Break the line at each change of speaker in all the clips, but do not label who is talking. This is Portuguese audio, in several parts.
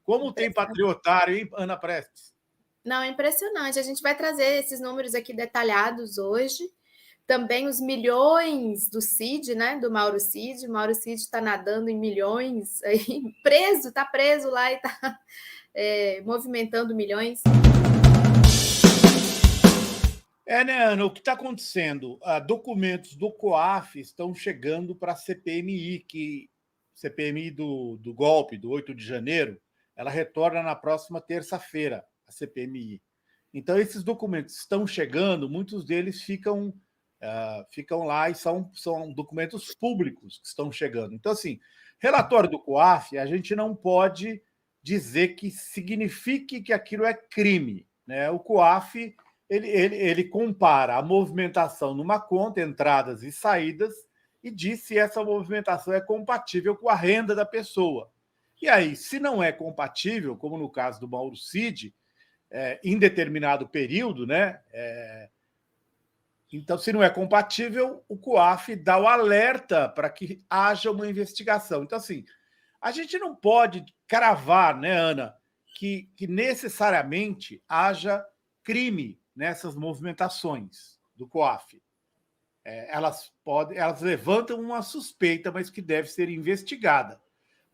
Como tem patriotário, hein, Ana Prestes?
Não, é impressionante. A gente vai trazer esses números aqui detalhados hoje. Também os milhões do Cid, né? Do Mauro Cid. O Mauro Cid está nadando em milhões, aí, está preso lá e está movimentando milhões.
Né, Ana? O que está acontecendo? Documentos do COAF estão chegando para a CPMI do golpe, do 8 de janeiro, ela retorna na próxima terça-feira, a CPMI. Então, esses documentos estão chegando, muitos deles ficam lá e são documentos públicos que estão chegando. Então, assim, relatório do COAF, a gente não pode dizer que signifique que aquilo é crime, né? O COAF ele compara a movimentação numa conta, entradas e saídas, e diz se essa movimentação é compatível com a renda da pessoa. E aí, se não é compatível, como no caso do Mauro Cid, em determinado período, né? Então, se não é compatível, o COAF dá o alerta para que haja uma investigação. Então, assim, a gente não pode cravar, né, Ana, que necessariamente haja crime nessas movimentações do COAF. Elas levantam uma suspeita, mas que deve ser investigada.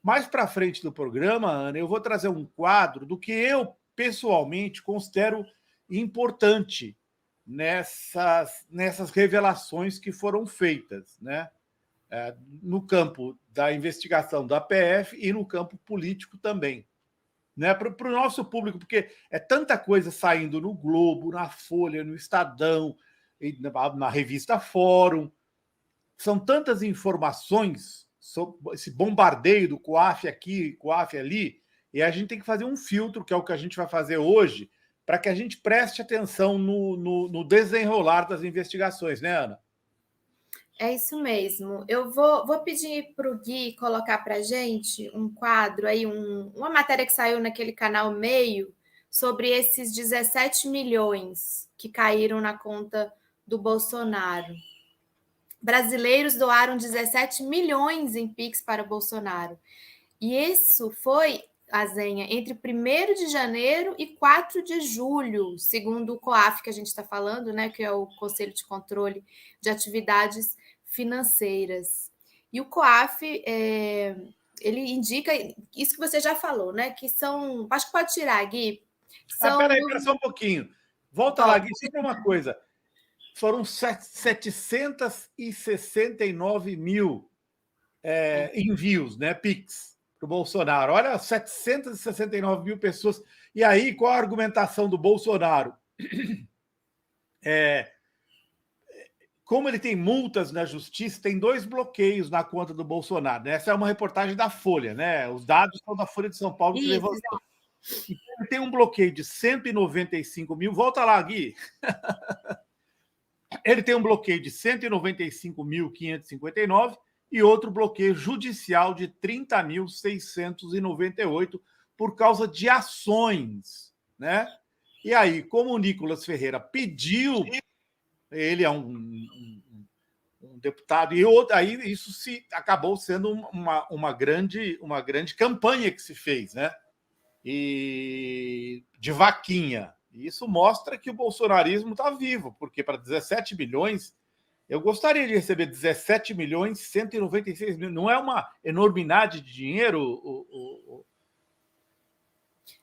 Mais para frente do programa, Ana, eu vou trazer um quadro do que eu, pessoalmente, considero importante nessas revelações que foram feitas, né? No campo da investigação da PF e no campo político também. Né? Para o nosso público, porque é tanta coisa saindo no Globo, na Folha, no Estadão, na revista Fórum. São tantas informações sobre esse bombardeio do COAF aqui, COAF ali, e a gente tem que fazer um filtro, que é o que a gente vai fazer hoje, para que a gente preste atenção no desenrolar das investigações, né, Ana?
É isso mesmo. Eu vou pedir para o Gui colocar para a gente um quadro aí, uma matéria que saiu naquele canal Meio sobre esses 17 milhões que caíram na conta do Bolsonaro. Brasileiros doaram 17 milhões em Pix para Bolsonaro. E isso foi, Azenha, entre 1º de janeiro e 4 de julho, segundo o COAF que a gente está falando, né, que é o Conselho de Controle de Atividades Financeiras. E o COAF, ele indica isso que você já falou, né, que são... Acho que pode tirar, Gui.
Peraí, só um pouquinho. Volta lá, Gui, sempre uma coisa. Foram 769 mil envios, né, Pix, para o Bolsonaro. Olha, 769 mil pessoas. E aí, qual a argumentação do Bolsonaro? Como ele tem multas na justiça, tem 2 bloqueios na conta do Bolsonaro. Essa é uma reportagem da Folha, né? Os dados são da Folha de São Paulo que levantou. Ele tem um bloqueio de 195 mil. Volta lá, Gui. Ele tem um bloqueio de 195.559 e outro bloqueio judicial de 30.698 por causa de ações, né? E aí, como o Nicolas Ferreira pediu, ele é um deputado, e aí isso acabou sendo uma grande campanha que se fez, né? E de vaquinha. E isso mostra que o bolsonarismo está vivo, porque para 17 milhões, eu gostaria de receber 17 milhões 196 mil. Não é uma enormidade de dinheiro?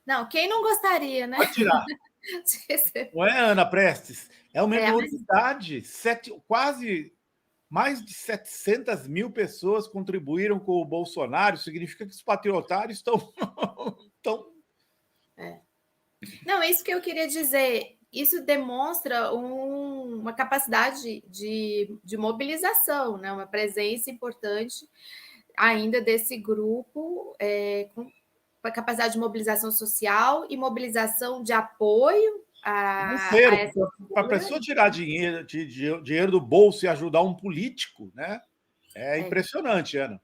Não, quem não gostaria, né?
Pode tirar. Não é, Ana Prestes? É uma enormidade. Quase mais de 700 mil pessoas contribuíram com o Bolsonaro. Significa que os patriotários estão...
Não, é isso que eu queria dizer. Isso demonstra uma capacidade de mobilização, né? Uma presença importante ainda desse grupo, com a capacidade de mobilização social e mobilização de apoio
para a pessoa tirar dinheiro do bolso e ajudar um político, né? É impressionante, Ana.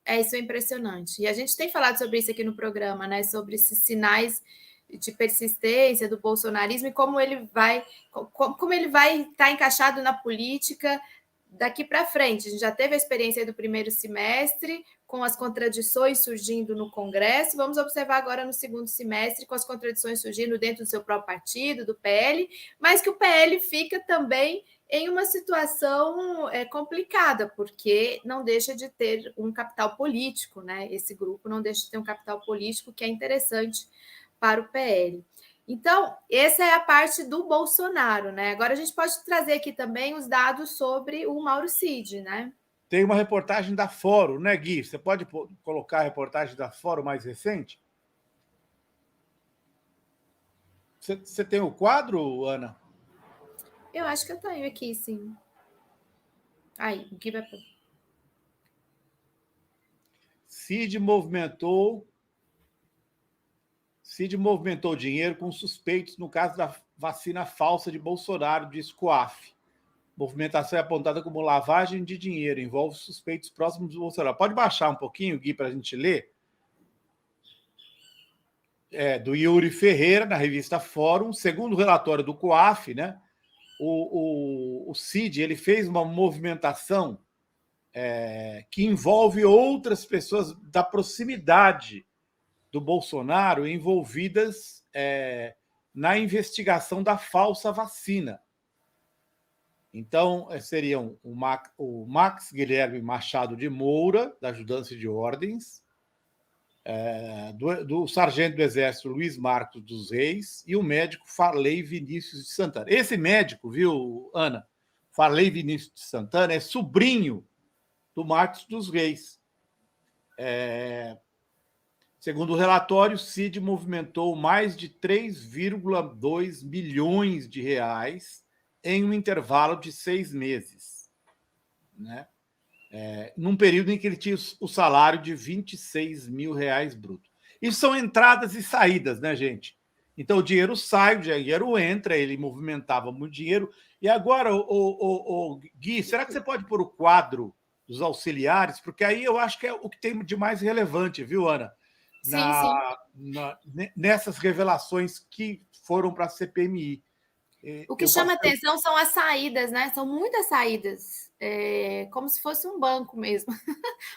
Isso é impressionante. E a gente tem falado sobre isso aqui no programa, né? Sobre esses sinais de persistência do bolsonarismo e como ele vai estar encaixado na política daqui para frente, a gente já teve a experiência do primeiro semestre, com as contradições surgindo no Congresso, vamos observar agora no segundo semestre, com as contradições surgindo dentro do seu próprio partido, do PL, mas que o PL fica também em uma situação complicada, porque não deixa de ter um capital político, né? Esse grupo não deixa de ter um capital político que é interessante para o PL. Então, essa é a parte do Bolsonaro, né? Agora a gente pode trazer aqui também os dados sobre o Mauro Cid, né?
Tem uma reportagem da Fórum, né, Gui? Você pode colocar a reportagem da Fórum mais recente? Você tem o quadro, Ana?
Eu acho que eu tenho aqui, sim. Aí, o que vai...
Cid movimentou dinheiro com suspeitos no caso da vacina falsa de Bolsonaro, diz COAF. Movimentação é apontada como lavagem de dinheiro, envolve suspeitos próximos do Bolsonaro. Pode baixar um pouquinho, Gui, para a gente ler? Do Yuri Ferreira, na revista Fórum. Segundo o relatório do COAF, né, o Cid ele fez uma movimentação que envolve outras pessoas da proximidade do Bolsonaro envolvidas na investigação da falsa vacina. Então, seriam o Max Guilherme Machado de Moura, da Ajudância de Ordens, do sargento do Exército Luiz Marcos dos Reis e o médico Farley Vinícius de Santana. Esse médico, viu, Ana? Farley Vinícius de Santana é sobrinho do Marcos dos Reis. Segundo o relatório, o Cid movimentou mais de 3,2 milhões de reais em um intervalo de 6 meses, né? Num período em que ele tinha o salário de R$26 mil bruto. Isso são entradas e saídas, né, gente? Então, o dinheiro sai, o dinheiro entra, ele movimentava muito dinheiro. E agora, Gui, será que você pode pôr o quadro dos auxiliares? Porque aí eu acho que é o que tem de mais relevante, viu, Ana? Nessas revelações que foram para a CPMI.
O que chama atenção são as saídas, né? São muitas saídas, como se fosse um banco mesmo.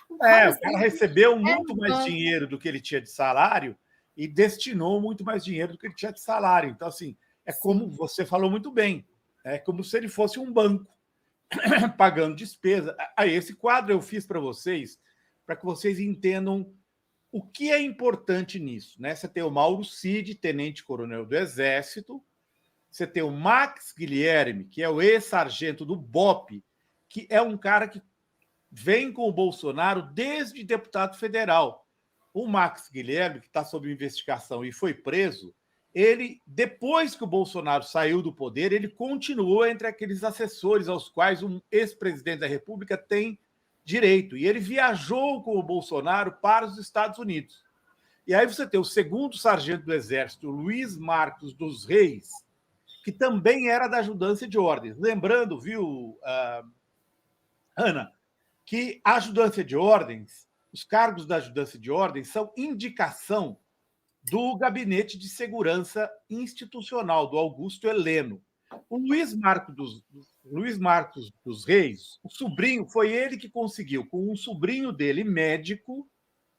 O cara recebeu muito mais dinheiro do que ele tinha de salário e destinou muito mais dinheiro do que ele tinha de salário. Então, assim, como você falou muito bem, é como se ele fosse um banco pagando despesa. Esse quadro eu fiz para vocês, para que vocês entendam o que é importante nisso, né? Você tem o Mauro Cid, tenente-coronel do Exército. Você tem o Max Guilherme, que é o ex-sargento do BOPE, que é um cara que vem com o Bolsonaro desde deputado federal. O Max Guilherme, que está sob investigação e foi preso, ele, depois que o Bolsonaro saiu do poder, ele continuou entre aqueles assessores aos quais um ex-presidente da República tem direito. E ele viajou com o Bolsonaro para os Estados Unidos. E aí você tem o segundo sargento do Exército, Luiz Marcos dos Reis, que também era da Ajudância de Ordens. Lembrando, viu, Ana, que a Ajudância de Ordens, os cargos da Ajudância de Ordens são indicação do Gabinete de Segurança Institucional, do Augusto Heleno. O Luiz Marcos dos Reis, o sobrinho, foi ele que conseguiu, com um sobrinho dele, médico,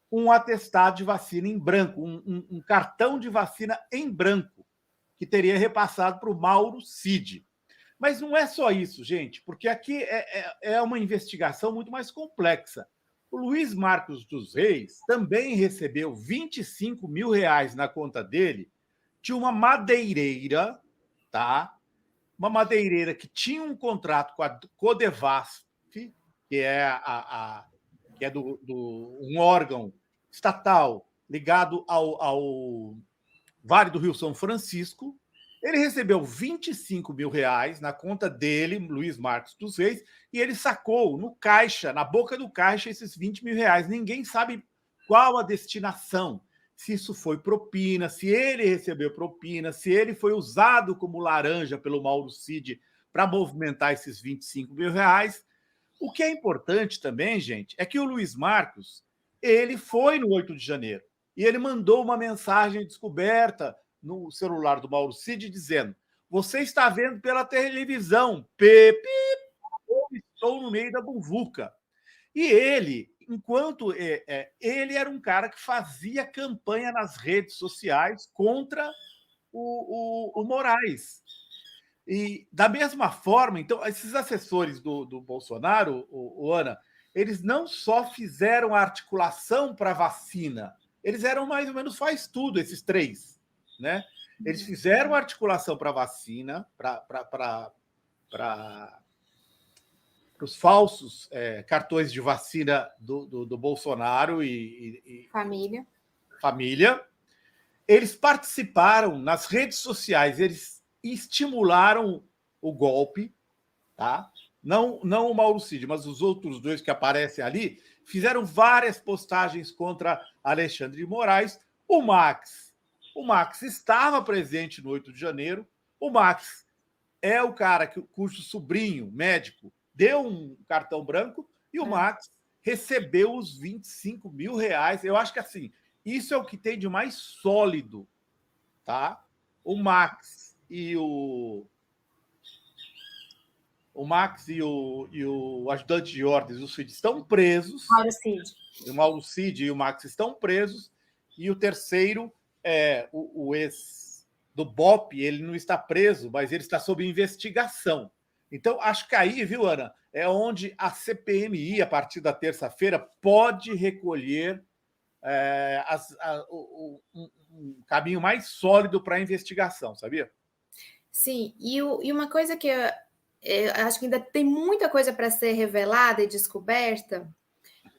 um atestado de vacina em branco, um cartão de vacina em branco, que teria repassado para o Mauro Cid. Mas não é só isso, gente, porque aqui é uma investigação muito mais complexa. O Luiz Marcos dos Reis também recebeu R$25 mil na conta dele de uma madeireira, tá? Uma madeireira que tinha um contrato com a Codevasf, que é, um órgão estatal ligado ao Vale do Rio São Francisco. Ele recebeu R$25 mil na conta dele, Luiz Marcos dos Reis, e ele sacou no caixa, na boca do caixa, esses R$20 mil. Ninguém sabe qual a destinação, se isso foi propina, se ele recebeu propina, se ele foi usado como laranja pelo Mauro Cid para movimentar esses R$25 mil. O que é importante também, gente, é que o Luiz Marcos ele foi no 8 de janeiro e ele mandou uma mensagem descoberta no celular do Mauro Cid dizendo: você está vendo pela televisão, estou no meio da muvuca. E ele, enquanto ele era um cara que fazia campanha nas redes sociais contra o Moraes. E, da mesma forma, então, esses assessores do Bolsonaro, Ana, eles não só fizeram a articulação para a vacina, eles eram mais ou menos faz tudo, esses três. Né? Eles fizeram a articulação para a vacina, para os falsos cartões de vacina do Bolsonaro e família. Eles participaram nas redes sociais, eles estimularam o golpe, tá? Não o Mauro Cid, mas os outros dois que aparecem ali, fizeram várias postagens contra Alexandre de Moraes. O Max estava presente no 8 de janeiro. O Max é o cara cujo sobrinho médico deu um cartão branco e o Max recebeu os 25 mil reais. Eu acho que assim, isso é o que tem de mais sólido, tá? O Max e o ajudante de ordens, o Cid, estão presos.
Mauro Cid.
O Mauro Cid e o Max estão presos. E o terceiro, o ex do BOP, ele não está preso, mas ele está sob investigação. Então, acho que aí, viu, Ana, é onde a CPMI, a partir da terça-feira, pode recolher um caminho mais sólido para a investigação, sabia?
Sim, e uma coisa que eu acho que ainda tem muita coisa para ser revelada e descoberta,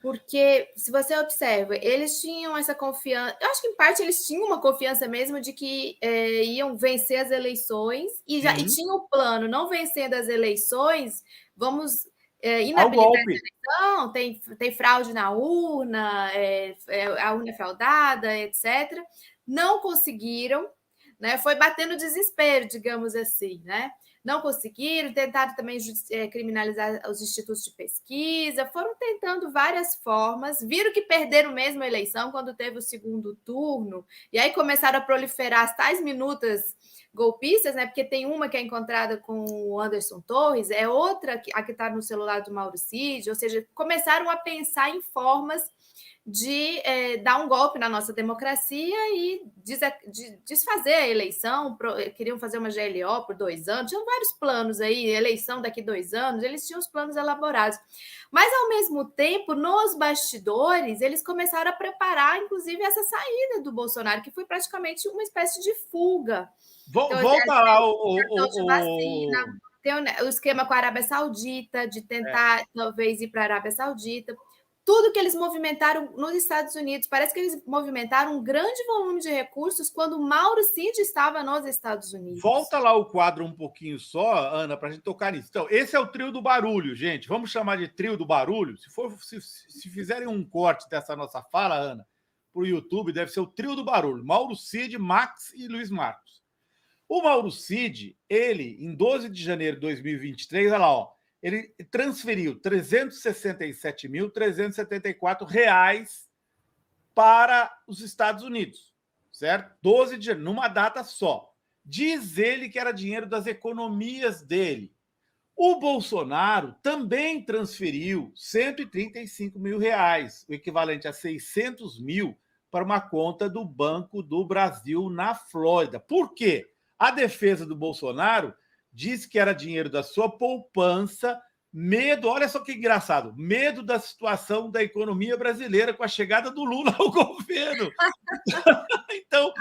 porque, se você observa, eles tinham essa confiança, eu acho que em parte eles tinham uma confiança mesmo de que iam vencer as eleições, e tinham o plano, não vencendo as eleições, vamos inabilitar a eleição, tem fraude na urna, a urna é fraudada, etc. Não conseguiram, né? Foi batendo desespero, digamos assim, né? Não conseguiram, tentaram também criminalizar os institutos de pesquisa, foram tentando várias formas, viram que perderam mesmo a eleição quando teve o segundo turno, e aí começaram a proliferar as tais minutas golpistas, né? Porque tem uma que é encontrada com o Anderson Torres, é outra, a que está no celular do Mauro Cid, ou seja, começaram a pensar em formas de dar um golpe na nossa democracia e desfazer a eleição. Queriam fazer uma GLO por 2 anos, tinham vários planos aí, eleição daqui 2 anos, eles tinham os planos elaborados. Mas, ao mesmo tempo, nos bastidores, eles começaram a preparar, inclusive, essa saída do Bolsonaro, que foi praticamente uma espécie de fuga.
Volta lá
tem o esquema com a Arábia Saudita, de tentar, talvez, ir para a Arábia Saudita. Tudo que eles movimentaram nos Estados Unidos, parece que eles movimentaram um grande volume de recursos quando o Mauro Cid estava nos Estados Unidos.
Volta lá o quadro um pouquinho só, Ana, para a gente tocar nisso. Então, esse é o trio do barulho, gente. Vamos chamar de trio do barulho. Se fizerem um corte dessa nossa fala, Ana, para o YouTube, deve ser o trio do barulho. Mauro Cid, Max e Luiz Marcos. O Mauro Cid, ele, em 12 de janeiro de 2023, olha lá, ó, ele transferiu R$ 367.374 para os Estados Unidos, certo? 12 de janeiro, numa data só. Diz ele que era dinheiro das economias dele. O Bolsonaro também transferiu R$ 135 mil, o equivalente a 600 mil, para uma conta do Banco do Brasil na Flórida. Por quê? A defesa do Bolsonaro disse que era dinheiro da sua poupança, medo, olha só que engraçado, medo da situação da economia brasileira com a chegada do Lula ao governo. Então,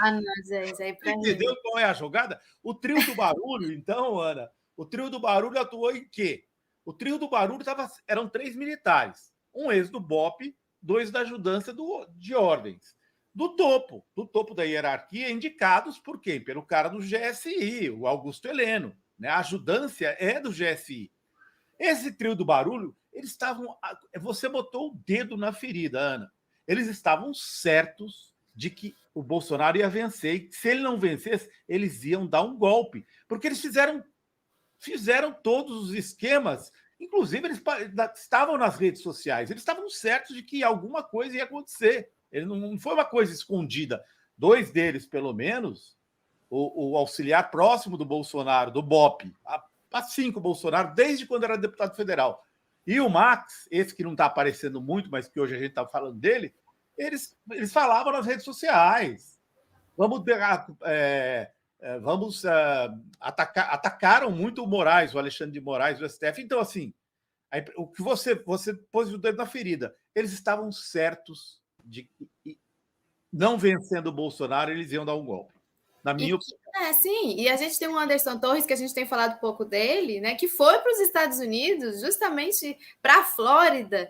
entendeu qual é a jogada? O trio do barulho, então, Ana, o trio do barulho atuou em quê? O trio do barulho eram 3 militares, um ex do BOP, 2 da ajudância de ordens. Do topo da hierarquia, indicados por quem? Pelo cara do GSI, o Augusto Heleno. Né? A ajudância é do GSI. Esse trio do barulho, eles estavam... Você botou o dedo na ferida, Ana. Eles estavam certos de que o Bolsonaro ia vencer. E se ele não vencesse, eles iam dar um golpe. Porque eles fizeram todos os esquemas. Inclusive, eles estavam nas redes sociais. Eles estavam certos de que alguma coisa ia acontecer. Ele não foi uma coisa escondida. 2 deles, pelo menos, o auxiliar próximo do Bolsonaro, do BOP, assim com o Bolsonaro, desde quando era deputado federal, E o Max, esse que não está aparecendo muito, mas que hoje a gente está falando dele, eles falavam nas redes sociais. Vamos atacaram muito o Moraes, o Alexandre de Moraes, o STF. Então, assim, o que você pôs o dedo na ferida. Eles estavam certos de que, não vencendo o Bolsonaro, eles iam dar um golpe. Na minha opinião.
Sim, e a gente tem o Anderson Torres, que a gente tem falado pouco dele, né, que foi para os Estados Unidos, justamente para a Flórida.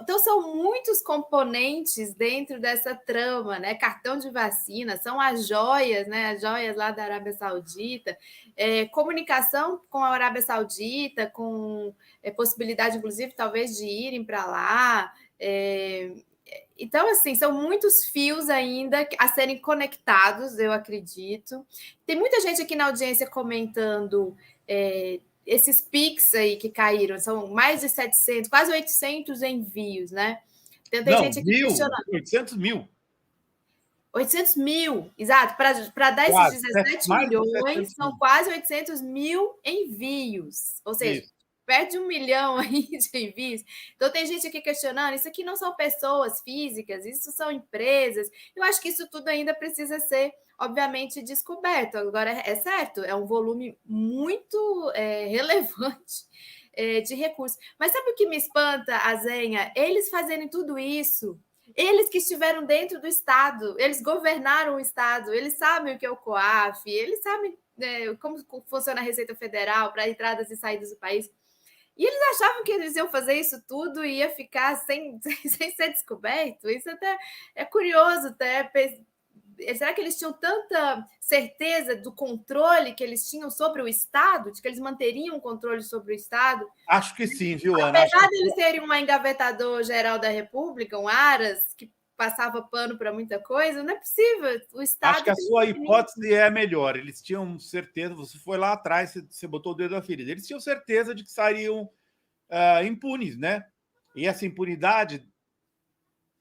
Então, são muitos componentes dentro dessa trama, né? Cartão de vacina, são as joias, né? As joias lá da Arábia Saudita, comunicação com a Arábia Saudita, com possibilidade, inclusive, talvez, de irem para lá. Então, assim, são muitos fios ainda a serem conectados, eu acredito. Tem muita gente aqui na audiência comentando esses Pix aí que caíram, são mais de 700, quase 800 envios, né? Então, tem gente aqui questionando.
800 mil.
800 mil, exato. Para dar esses 17 milhões, são quase 800 mil envios. Ou seja, isso. Perto de 1 milhão aí de envios. Então, tem gente aqui questionando, isso aqui não são pessoas físicas, isso são empresas. Eu acho que isso tudo ainda precisa ser, obviamente, descoberto. Agora, é certo, é um volume muito relevante de recursos. Mas sabe o que me espanta, Azenha? Eles fazerem tudo isso, eles que estiveram dentro do Estado, eles governaram o Estado, eles sabem o que é o COAF, eles sabem como funciona a Receita Federal para entradas e saídas do país. E eles achavam que eles iam fazer isso tudo e ia ficar sem ser descoberto. Isso até é curioso. Será que eles tinham tanta certeza do controle que eles tinham sobre o Estado, de que eles manteriam o controle sobre o Estado?
Acho que sim, viu, Ana?
Apesar de eles terem um engavetador-geral da República, um Aras, que passava pano para muita coisa, não é possível. O Estado.
Acho que a sua hipótese é a melhor. Eles tinham certeza, você foi lá atrás, você botou o dedo na ferida. Eles tinham certeza de que sairiam impunes, né? E essa impunidade,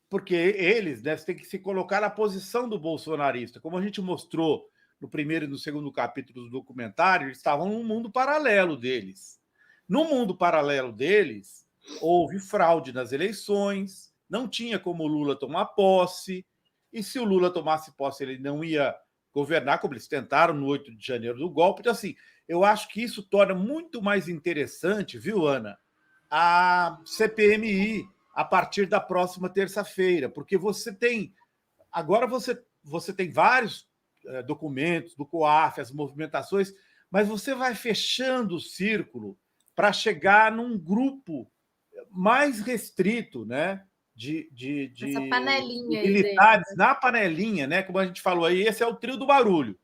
porque eles, né, têm que se colocar na posição do bolsonarista. Como a gente mostrou no primeiro e no segundo capítulo do documentário, eles estavam num mundo paralelo deles. No mundo paralelo deles, houve fraude nas eleições, não tinha como o Lula tomar posse, e se o Lula tomasse posse, ele não ia governar, como eles tentaram no 8 de janeiro do golpe. Então, assim, eu acho que isso torna muito mais interessante, viu, Ana, a CPMI a partir da próxima terça-feira, porque você tem... Agora você tem vários documentos do COAF, as movimentações, mas você vai fechando o círculo para chegar num grupo mais restrito, né? De militares na panelinha, né? Como a gente falou aí, esse é o trio do barulho,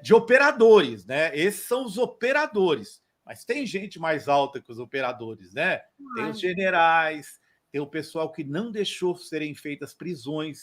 de operadores, né? Esses são os operadores, mas tem gente mais alta que os operadores, né? Tem os generais, tem o pessoal que não deixou serem feitas prisões.